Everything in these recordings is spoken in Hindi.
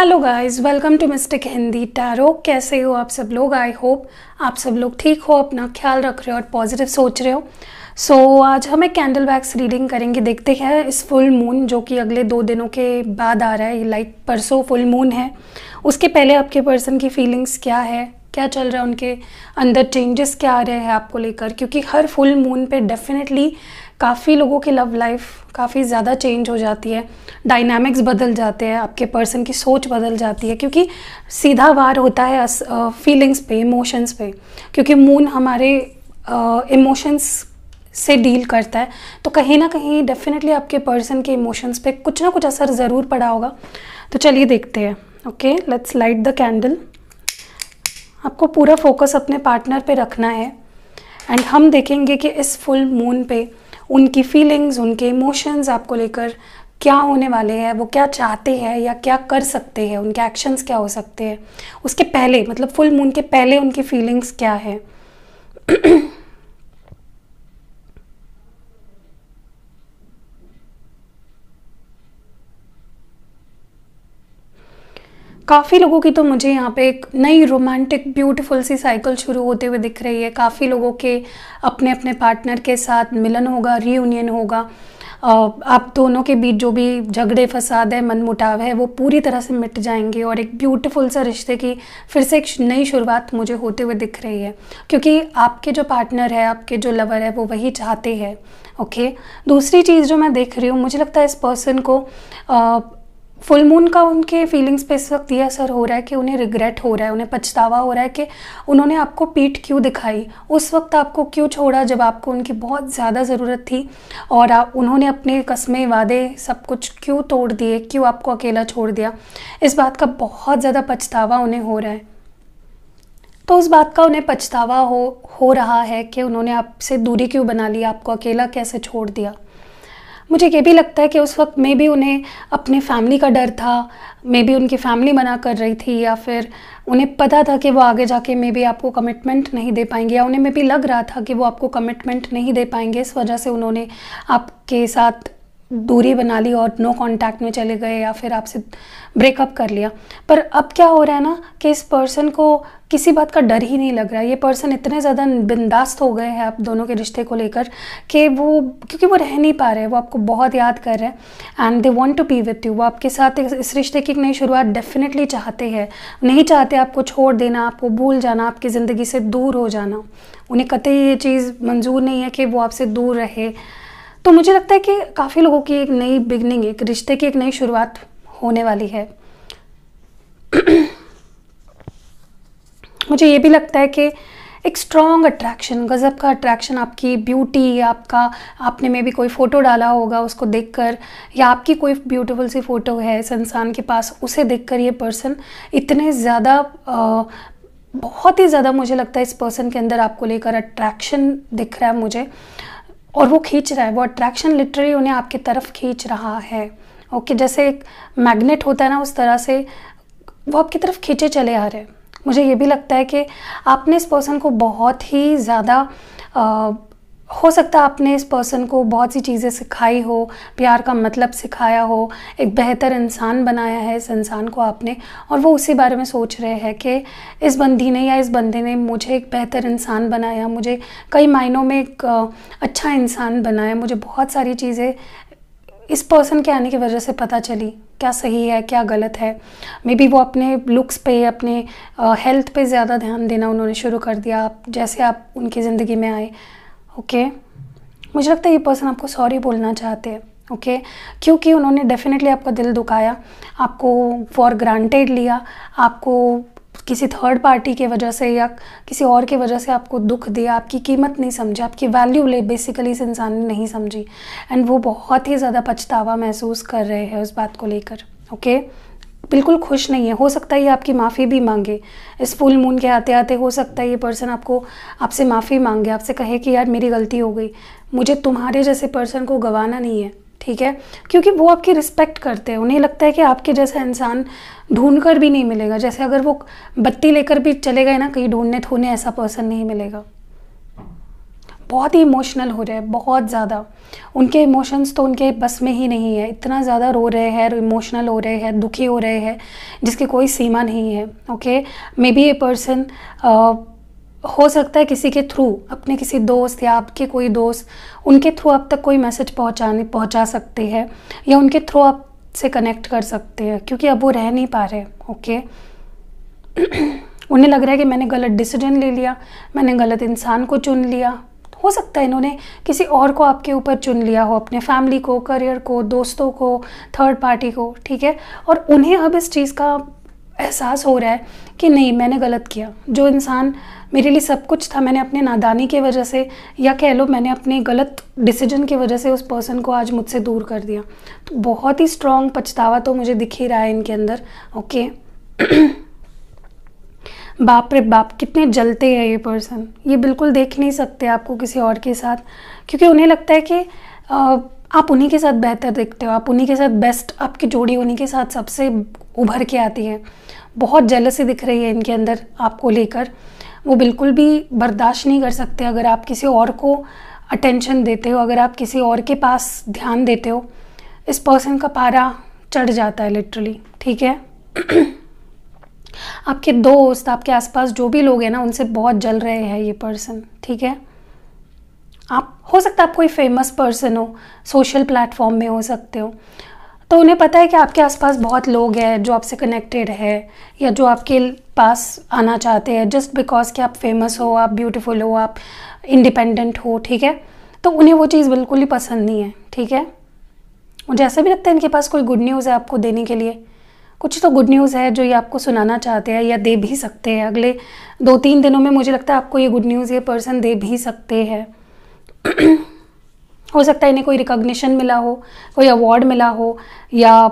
Hello guys, welcome to mystic Hindi tarot. कैसे हो आप सब लोग? आई होप आप सब लोग ठीक हो, अपना ख्याल रख रहे हो और पॉजिटिव सोच रहे हो। आज हम एक कैंडल वैक्स रीडिंग करेंगे। देखते हैं इस फुल मून जो कि अगले 2 दिनों के बाद आ रहा है, लाइक परसों फुल मून है, उसके पहले आपके पर्सन की फीलिंग्स क्या है, क्या चल रहा है, उनके अंदर चेंजेस क्या आ रहे हैं आपको लेकर। क्योंकि हर फुल मून पे डेफिनेटली काफ़ी लोगों की लव लाइफ काफ़ी ज़्यादा चेंज हो जाती है, डायनामिक्स बदल जाते हैं, आपके पर्सन की सोच बदल जाती है। क्योंकि सीधा वार होता है फीलिंग्स पे, इमोशंस पे, क्योंकि मून हमारे इमोशंस से डील करता है। तो कहीं ना कहीं डेफिनेटली आपके पर्सन के इमोशंस पे कुछ ना कुछ असर ज़रूर पड़ा होगा। तो चलिए देखते हैं। Okay, let's light the candle. आपको पूरा फोकस अपने पार्टनर पे रखना है एंड हम देखेंगे कि इस फुल मून पे उनकी फीलिंग्स, उनके इमोशंस आपको लेकर क्या होने वाले हैं, वो क्या चाहते हैं या क्या कर सकते हैं, उनके एक्शंस क्या हो सकते हैं। उसके पहले, मतलब फुल मून के पहले उनकी फीलिंग्स क्या है। काफ़ी लोगों की तो मुझे यहाँ पे एक नई रोमांटिक ब्यूटीफुल सी साइकिल शुरू होते हुए दिख रही है। काफ़ी लोगों के अपने अपने पार्टनर के साथ मिलन होगा, रीयूनियन होगा। आप दोनों के बीच जो भी झगड़े फसाद है, मनमुटाव है, वो पूरी तरह से मिट जाएंगे और एक ब्यूटीफुल सा रिश्ते की फिर से एक नई शुरुआत मुझे होते हुए दिख रही है। क्योंकि आपके जो पार्टनर है, आपके जो लवर है, वो वही चाहते हैं। ओके, दूसरी चीज़ जो मैं देख रही हूँ, मुझे लगता है इस पर्सन को फुल मून का उनके फीलिंग्स पे इस वक्त ये असर हो रहा है कि उन्हें रिग्रेट हो रहा है, उन्हें पछतावा हो रहा है कि उन्होंने आपको पीठ क्यों दिखाई, उस वक्त आपको क्यों छोड़ा जब आपको उनकी बहुत ज़्यादा ज़रूरत थी, और उन्होंने अपने कस्में, वादे सब कुछ क्यों तोड़ दिए, क्यों आपको अकेला छोड़ दिया। इस बात का बहुत ज़्यादा पछतावा उन्हें हो रहा है। तो उस बात का उन्हें पछतावा हो रहा है कि उन्होंने आपसे दूरी क्यों बना ली, आपको अकेला कैसे छोड़ दिया। मुझे ये भी लगता है कि उस वक्त में भी उन्हें अपने फैमिली का डर था, मे बी उनकी फैमिली मना कर रही थी, या फिर उन्हें पता था कि वो आगे जाके मे बी आपको कमिटमेंट नहीं दे पाएंगे, या उन्हें मे बी लग रहा था कि वो आपको कमिटमेंट नहीं दे पाएंगे। इस वजह से उन्होंने आपके साथ दूरी बना ली और नो कांटेक्ट में चले गए, या फिर आपसे ब्रेकअप कर लिया। पर अब क्या हो रहा है ना कि इस पर्सन को किसी बात का डर ही नहीं लग रहा है। ये पर्सन इतने ज़्यादा बिंदास्त हो गए हैं आप दोनों के रिश्ते को लेकर कि क्योंकि वो रह नहीं पा रहे हैं, वो आपको बहुत याद कर रहे हैं and they want to be with you. वो आपके साथ इस रिश्ते की एक नई शुरुआत डेफिनेटली चाहते हैं, नहीं चाहते आपको छोड़ देना, आपको भूल जाना, आपकी ज़िंदगी से दूर हो जाना। उन्हें कतई ये चीज़ मंजूर नहीं है कि वो आपसे दूर रहे। तो मुझे लगता है कि काफ़ी लोगों की एक नई बिगनिंग, एक रिश्ते की एक नई शुरुआत होने वाली है। मुझे ये भी लगता है कि एक स्ट्रॉन्ग अट्रैक्शन, गज़ब का अट्रैक्शन, आपकी ब्यूटी, आपने में भी कोई फ़ोटो डाला होगा उसको देखकर, या आपकी कोई ब्यूटीफुल सी फ़ोटो है इस इंसान के पास, उसे देखकर ये पर्सन इतने ज़्यादा बहुत ही ज़्यादा मुझे लगता है इस पर्सन के अंदर आपको लेकर अट्रैक्शन दिख रहा है मुझे, और वो खींच रहा है। वो अट्रैक्शन लिटरली उन्हें आपकी तरफ खींच रहा है। ओके, जैसे एक मैग्नेट होता है ना, उस तरह से वो आपकी तरफ खींचे चले आ रहे हैं। मुझे ये भी लगता है कि आपने इस पर्सन को बहुत ही ज़्यादा हो सकता है आपने इस पर्सन को बहुत सी चीज़ें सिखाई हो, प्यार का मतलब सिखाया हो, एक बेहतर इंसान बनाया है इस इंसान को आपने, और वो उसी बारे में सोच रहे हैं कि इस बंदी ने या इस बंदे ने मुझे एक बेहतर इंसान बनाया, मुझे कई मायनों में एक अच्छा इंसान बनाया। मुझे बहुत सारी चीज़ें इस पर्सन के आने की वजह से पता चली, क्या सही है क्या गलत है। मे बी वो अपने लुक्स पे, अपने हेल्थ पे ज़्यादा ध्यान देना उन्होंने शुरू कर दिया जैसे आप उनकी ज़िंदगी में आए। ओके, मुझे लगता है ये पर्सन आपको सॉरी बोलना चाहते हैं। ओके, क्योंकि उन्होंने डेफिनेटली आपका दिल दुखाया, आपको फॉर ग्रांटेड लिया, आपको किसी थर्ड पार्टी के वजह से या किसी और के वजह से आपको दुख दिया, आपकी कीमत नहीं समझा, आपकी वैल्यू बेसिकली इस इंसान ने नहीं समझी, एंड वो बहुत ही ज़्यादा पछतावा महसूस कर रहे हैं उस बात को लेकर। ओके, बिल्कुल खुश नहीं है। हो सकता है ये आपकी माफ़ी भी मांगे इस फुल मून के आते आते। हो सकता है ये पर्सन आपसे माफ़ी मांगे, आपसे कहे कि यार मेरी गलती हो गई, मुझे तुम्हारे जैसे पर्सन को गंवाना नहीं है, ठीक है। क्योंकि वो आपकी रिस्पेक्ट करते हैं, उन्हें लगता है कि आपके जैसा इंसान ढूंढ कर भी नहीं मिलेगा। जैसे अगर वो बत्ती लेकर भी चले गए ना कहीं ढूंढने, तो उन्हें ऐसा पर्सन नहीं मिलेगा। बहुत ही इमोशनल हो रहे हैं, बहुत ज़्यादा। उनके इमोशंस तो उनके बस में ही नहीं है, इतना ज़्यादा रो रहे हैं, इमोशनल हो रहे हैं, दुखी हो रहे हैं, जिसकी कोई सीमा नहीं है। ओके, मे बी ये पर्सन हो सकता है किसी के थ्रू, अपने किसी दोस्त या आपके कोई दोस्त, उनके थ्रू आप तक कोई मैसेज पहुंचा सकते हैं, या उनके थ्रू आप से कनेक्ट कर सकते हैं, क्योंकि अब वो रह नहीं पा रहे। ओके उन्हें लग रहा है कि मैंने गलत डिसीजन ले लिया, मैंने गलत इंसान को चुन लिया। हो सकता है इन्होंने किसी और को आपके ऊपर चुन लिया हो, अपने फैमिली को, करियर को, दोस्तों को, थर्ड पार्टी को, ठीक है। और उन्हें अब इस चीज़ का एहसास हो रहा है कि नहीं, मैंने गलत किया। जो इंसान मेरे लिए सब कुछ था, मैंने अपने नादानी की वजह से, या कह लो मैंने अपने गलत डिसीजन की वजह से उस पर्सन को आज मुझसे दूर कर दिया। तो बहुत ही स्ट्रॉन्ग पछतावा तो मुझे दिख ही रहा है इनके अंदर। ओके बाप रे बाप, कितने जलते हैं ये पर्सन। ये बिल्कुल देख नहीं सकते आपको किसी और के साथ, क्योंकि उन्हें लगता है कि आप उन्हीं के साथ बेहतर दिखते हो, आप उन्हीं के साथ बेस्ट, आपकी जोड़ी उन्हीं के साथ सबसे उभर के आती है। बहुत जेलसी दिख रही है इनके अंदर आपको लेकर। वो बिल्कुल भी बर्दाश्त नहीं कर सकते अगर आप किसी और को अटेंशन देते हो, अगर आप किसी और के पास ध्यान देते हो। इस पर्सन का पारा चढ़ जाता है लिटरली, ठीक है। आपके दोस्त, आपके आसपास जो भी लोग हैं ना, उनसे बहुत जल रहे हैं ये पर्सन, ठीक है। आप हो सकता है आप कोई फेमस पर्सन हो, सोशल प्लेटफॉर्म में हो सकते हो, तो उन्हें पता है कि आपके आसपास बहुत लोग हैं जो आपसे कनेक्टेड है, या जो आपके पास आना चाहते हैं जस्ट बिकॉज कि आप फेमस हो, आप ब्यूटीफुल हो, आप इंडिपेंडेंट हो, ठीक है। तो उन्हें वो चीज़ बिल्कुल ही पसंद नहीं है, ठीक है। मुझे ऐसा भी लगता है इनके पास कोई गुड न्यूज़ है आपको देने के लिए। कुछ तो गुड न्यूज़ है जो ये आपको सुनाना चाहते हैं, या दे भी सकते हैं। अगले 2-3 दिनों में मुझे लगता है आपको ये गुड न्यूज़ ये पर्सन दे भी सकते हैं। हो सकता है इन्हें कोई रिकॉग्निशन मिला हो, कोई अवार्ड मिला हो, या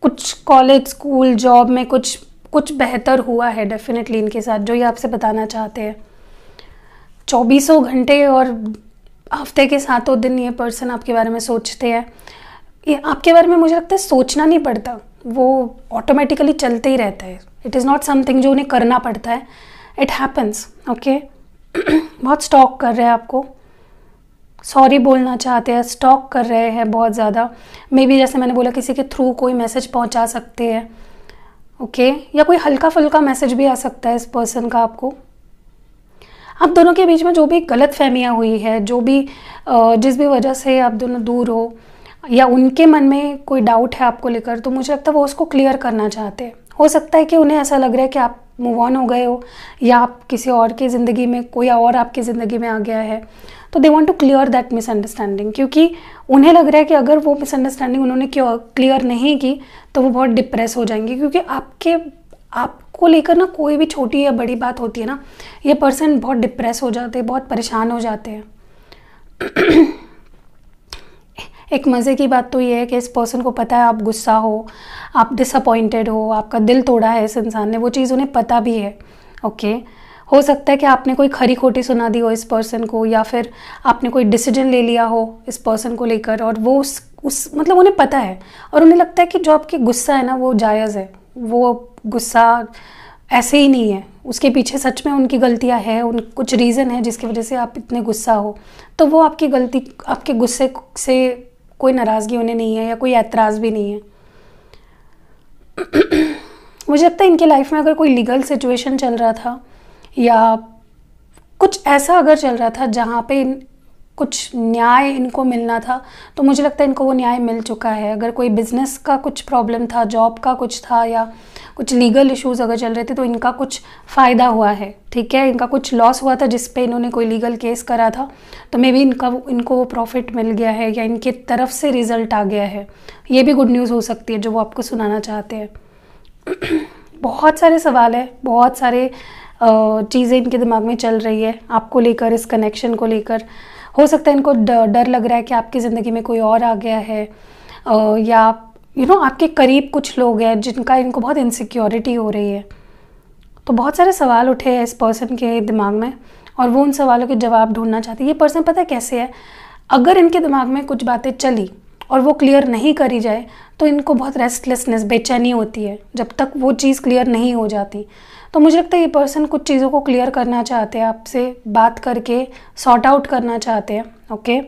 कुछ कॉलेज, स्कूल, जॉब में कुछ बेहतर हुआ है डेफिनेटली इनके साथ, जो ये आपसे बताना चाहते हैं। 24 घंटे और हफ्ते के 7 दिन ये पर्सन आपके बारे में सोचते हैं। ये आपके बारे में मुझे लगता है सोचना नहीं पड़ता, वो ऑटोमेटिकली चलते ही रहता है। इट इज़ नॉट समथिंग जो उन्हें करना पड़ता है, इट हैपन्स। ओके बहुत स्टॉक कर रहे हैं आपको, सॉरी बोलना चाहते हैं, स्टॉक कर रहे हैं बहुत ज़्यादा। मे बी जैसे मैंने बोला, किसी के थ्रू कोई मैसेज पहुंचा सकते हैं, ओके या कोई हल्का फुल्का मैसेज भी आ सकता है इस पर्सन का आपको। आप दोनों के बीच में जो भी गलत फहमियाँ हुई है, जो भी जिस भी वजह से आप दोनों दूर हो, या उनके मन में कोई डाउट है आपको लेकर, तो मुझे लगता है वो उसको क्लियर करना चाहते हैं। हो सकता है कि उन्हें ऐसा लग रहा है कि आप मूव ऑन हो गए हो, या आप किसी और की ज़िंदगी में, कोई और आपकी ज़िंदगी में आ गया है, तो they want to clear that misunderstanding. क्योंकि उन्हें लग रहा है कि अगर वो मिसअंडरस्टैंडिंग उन्होंने क्लियर नहीं की तो वो बहुत डिप्रेस हो जाएंगे, क्योंकि आपको लेकर ना कोई भी छोटी या बड़ी बात होती है ना, ये पर्सन बहुत डिप्रेस हो जाते हैं, बहुत परेशान हो जाते हैं। एक मज़े की बात तो ये है कि इस पर्सन को पता है आप गुस्सा हो, आप डिसअपॉइंटेड हो, आपका दिल तोड़ा है इस इंसान ने, वो चीज़ उन्हें पता भी है। ओके हो सकता है कि आपने कोई खरी खोटी सुना दी हो इस पर्सन को, या फिर आपने कोई डिसीजन ले लिया हो इस पर्सन को लेकर, और वो उस मतलब उन्हें पता है, और उन्हें लगता है कि जो आपकी गुस्सा है ना वो जायज़ है, वो गुस्सा ऐसे ही नहीं है, उसके पीछे सच में उनकी गलतियां हैं, उन कुछ रीज़न है जिसकी वजह से आप इतने गुस्सा हो। तो वो आपकी गलती, आपके गुस्से से कोई नाराज़गी उन्हें नहीं है, या कोई ऐतराज़ भी नहीं है। मुझे लगता है इनकी लाइफ में अगर कोई लीगल सिचुएशन चल रहा था, या कुछ ऐसा अगर चल रहा था जहाँ पे कुछ न्याय इनको मिलना था, तो मुझे लगता है इनको वो न्याय मिल चुका है। अगर कोई बिज़नेस का कुछ प्रॉब्लम था, जॉब का कुछ था, या कुछ लीगल इश्यूज़ अगर चल रहे थे, तो इनका कुछ फ़ायदा हुआ है, ठीक है। इनका कुछ लॉस हुआ था जिस पे इन्होंने कोई लीगल केस करा था, तो मे बी इनको वो प्रॉफिट मिल गया है, या इनकी तरफ से रिज़ल्ट आ गया है। ये भी गुड न्यूज़ हो सकती है जो वो आपको सुनाना चाहते हैं। बहुत सारे सवाल है, बहुत सारे चीज़ें इनके दिमाग में चल रही है आपको लेकर, इस कनेक्शन को लेकर। हो सकता है इनको डर लग रहा है कि आपकी ज़िंदगी में कोई और आ गया है, या आपके करीब कुछ लोग हैं जिनका इनको बहुत इनसिक्योरिटी हो रही है। तो बहुत सारे सवाल उठे हैं इस पर्सन के दिमाग में, और वो उन सवालों के जवाब ढूंढना चाहती है। ये पर्सन पता है कैसे है, अगर इनके दिमाग में कुछ बातें चली और वो क्लियर नहीं करी जाए तो इनको बहुत रेस्टलेसनेस, बेचैनी होती है जब तक वो चीज़ क्लियर नहीं हो जाती। तो मुझे लगता है ये पर्सन कुछ चीज़ों को क्लियर करना चाहते हैं, आपसे बात करके सॉर्ट आउट करना चाहते हैं, ओके।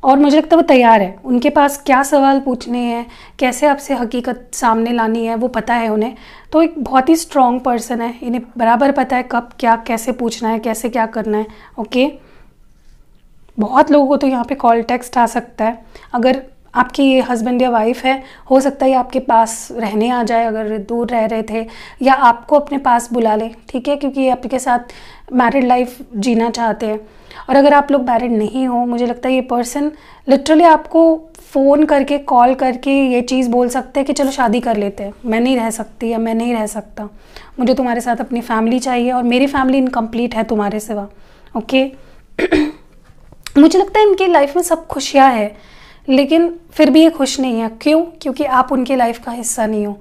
और मुझे लगता है वो तैयार है, उनके पास क्या सवाल पूछने हैं, कैसे आपसे हकीकत सामने लानी है वो पता है उन्हें। तो एक बहुत ही स्ट्रॉन्ग पर्सन है, इन्हें बराबर पता है कब क्या कैसे पूछना है, कैसे क्या करना है, ओके। बहुत लोगों को तो यहाँ पे कॉल टेक्स्ट आ सकता है। अगर आपकी ये हस्बैंड या वाइफ है, हो सकता है आपके पास रहने आ जाए अगर दूर रह रहे थे, या आपको अपने पास बुला ले, ठीक है, क्योंकि ये आपके साथ मैरिड लाइफ जीना चाहते हैं। और अगर आप लोग मैरिड नहीं हो, मुझे लगता है ये पर्सन लिटरली आपको फ़ोन करके, कॉल करके ये चीज़ बोल सकते हैं कि चलो शादी कर लेते हैं, मैं नहीं रह सकती या मैं नहीं रह सकता, मुझे तुम्हारे साथ अपनी फैमिली चाहिए और मेरी फैमिली इनकम्प्लीट है तुम्हारे सिवा, ओके। मुझे लगता है इनकी लाइफ में सब खुशियाँ हैं, लेकिन फिर भी ये खुश नहीं है। क्यों? क्योंकि आप उनके लाइफ का हिस्सा नहीं हो।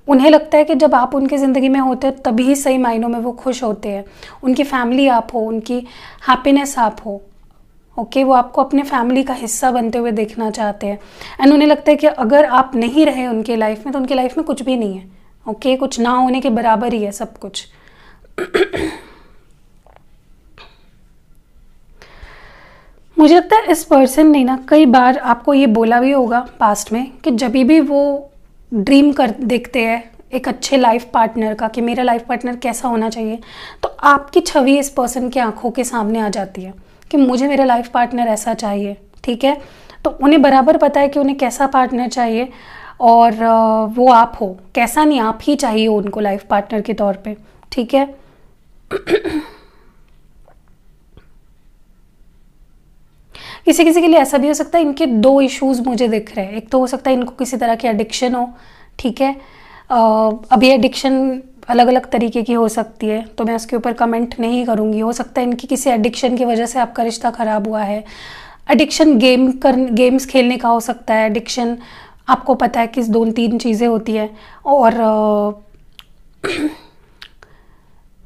उन्हें लगता है कि जब आप उनकी ज़िंदगी में होते हैं तभी सही मायनों में वो खुश होते हैं, उनकी फैमिली आप हो, उनकी हैप्पीनेस आप हो, ओके। वो आपको अपने फैमिली का हिस्सा बनते हुए देखना चाहते हैं। एंड उन्हें लगता है कि अगर आप नहीं रहे उनके लाइफ में तो उनकी लाइफ में कुछ भी नहीं है, ओके। कुछ ना होने के बराबर ही है सब कुछ। मुझे लगता है इस पर्सन ने ना कई बार आपको ये बोला भी होगा पास्ट में कि जब भी वो ड्रीम कर देखते हैं एक अच्छे लाइफ पार्टनर का, कि मेरा लाइफ पार्टनर कैसा होना चाहिए, तो आपकी छवि इस पर्सन की आंखों के सामने आ जाती है कि मुझे मेरा लाइफ पार्टनर ऐसा चाहिए, ठीक है। तो उन्हें बराबर पता है कि उन्हें कैसा पार्टनर चाहिए, और वो आप हो, कैसा नहीं, आप ही चाहिए उनको लाइफ पार्टनर के तौर पे, ठीक है। किसी किसी के लिए ऐसा भी हो सकता है, इनके दो इश्यूज मुझे दिख रहे हैं। एक तो हो सकता है इनको किसी तरह की एडिक्शन हो, ठीक है। अब ये एडिक्शन अलग अलग तरीके की हो सकती है, तो मैं उसके ऊपर कमेंट नहीं करूँगी। हो सकता है इनकी किसी एडिक्शन की वजह से आपका रिश्ता ख़राब हुआ है। एडिक्शन गेम्स खेलने का हो सकता है। एडिक्शन आपको पता है कि 2-3 चीज़ें होती है, और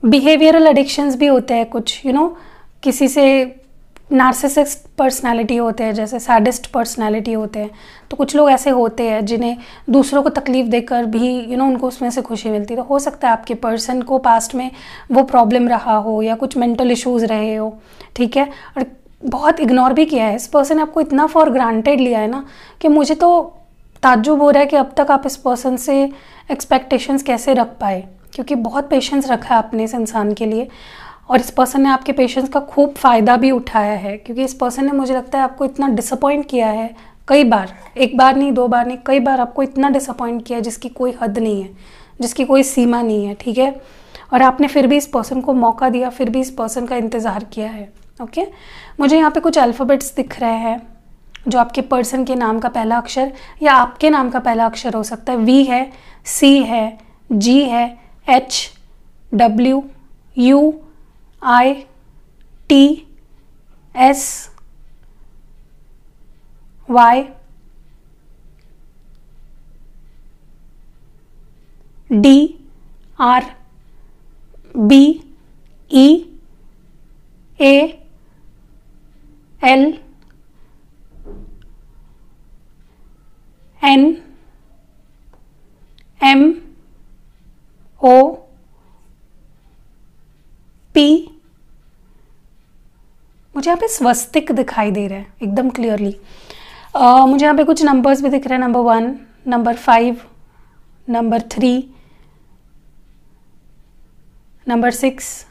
बिहेवियरल एडिक्शंस भी होते हैं कुछ, किसी से नार्सिसिस्ट पर्सनालिटी होते हैं, जैसे सैडिस्ट पर्सनालिटी होते हैं। तो कुछ लोग ऐसे होते हैं जिन्हें दूसरों को तकलीफ़ देकर भी उनको उसमें से खुशी मिलती है। तो हो सकता है आपके पर्सन को पास्ट में वो प्रॉब्लम रहा हो या कुछ मेंटल इश्यूज़ रहे हो, ठीक है। और बहुत इग्नोर भी किया है इस पर्सन ने, आपको इतना फॉर ग्रांटेड लिया है ना कि मुझे तो ताज्जुब हो रहा है कि अब तक आप इस पर्सन से एक्सपेक्टेशंस कैसे रख पाए, क्योंकि बहुत पेशेंस रखा है आपने इस इंसान के लिए, और इस पर्सन ने आपके पेशेंस का खूब फ़ायदा भी उठाया है। क्योंकि इस पर्सन ने, मुझे लगता है, आपको इतना डिसअपॉइंट किया है कई बार, एक बार नहीं, 2 बार नहीं, कई बार आपको इतना डिसअपॉइंट किया है जिसकी कोई हद नहीं है, जिसकी कोई सीमा नहीं है, ठीक है। और आपने फिर भी इस पर्सन को मौका दिया, फिर भी इस पर्सन का इंतज़ार किया है, ओके। मुझे यहाँ पे कुछ अल्फ़ाबेट्स दिख रहे हैं जो आपके पर्सन के नाम का पहला अक्षर या आपके नाम का पहला अक्षर हो सकता है। V है, C है, G है, H, W, U, I, T, S, Y, D, R, B, E, A, L, N, M, O, P। मुझे यहाँ पे स्वस्तिक दिखाई दे रहा है एकदम क्लियरली। मुझे यहाँ पे कुछ नंबर्स भी दिख रहे हैं, नंबर 1, नंबर 5, नंबर 3, नंबर 6।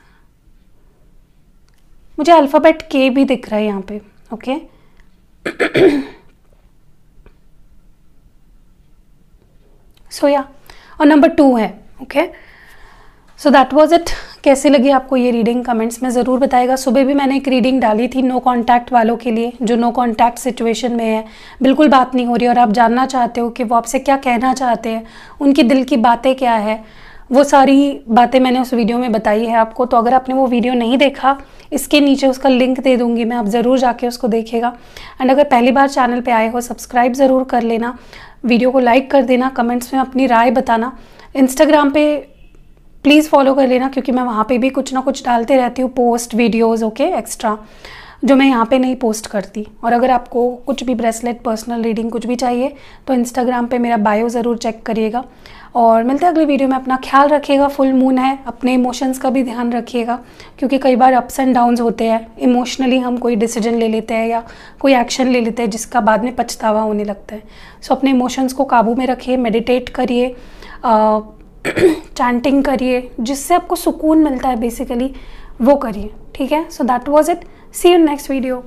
मुझे अल्फ़ाबेट K भी दिख रहा है यहाँ पे, ओके। सो या, और नंबर 2 है, okay. So that was it. कैसी लगी आपको ये रीडिंग कमेंट्स में ज़रूर बताइएगा। सुबह भी मैंने एक रीडिंग डाली थी नो कांटेक्ट वालों के लिए, जो नो कांटेक्ट सिचुएशन में है, बिल्कुल बात नहीं हो रही और आप जानना चाहते हो कि वो आपसे क्या कहना चाहते हैं, उनकी दिल की बातें क्या है, वो सारी बातें मैंने उस वीडियो में बताई है आपको। तो अगर आपने वो वीडियो नहीं देखा, इसके नीचे उसका लिंक दे दूँगी मैं, आप ज़रूर जाके उसको देखिएगा। एंड अगर पहली बार चैनल पर आए हो, सब्सक्राइब ज़रूर कर लेना, वीडियो को लाइक कर देना, कमेंट्स में अपनी राय बताना। इंस्टाग्राम पे प्लीज़ फॉलो कर लेना, क्योंकि मैं वहाँ पे भी कुछ ना कुछ डालते रहती हूँ, पोस्ट वीडियोस, ओके, एक्स्ट्रा। जो मैं यहाँ पे नहीं पोस्ट करती। और अगर आपको कुछ भी ब्रेसलेट, पर्सनल रीडिंग कुछ भी चाहिए तो इंस्टाग्राम पे मेरा बायो ज़रूर चेक करिएगा। और मिलते हैं अगली वीडियो में। अपना ख्याल रखिएगा, फुल मून है, अपने इमोशंस का भी ध्यान रखिएगा, क्योंकि कई बार अप्स एंड डाउन्स होते हैं। इमोशनली हम कोई डिसीजन ले लेते हैं या कोई एक्शन ले लेते हैं जिसका बाद में पछतावा होने लगता है। सो अपने इमोशंस को काबू में रखिए, मेडिटेट करिए, चैंटिंग करिए, जिससे आपको सुकून मिलता है बेसिकली वो करिए, ठीक है। So that was it, see you next video.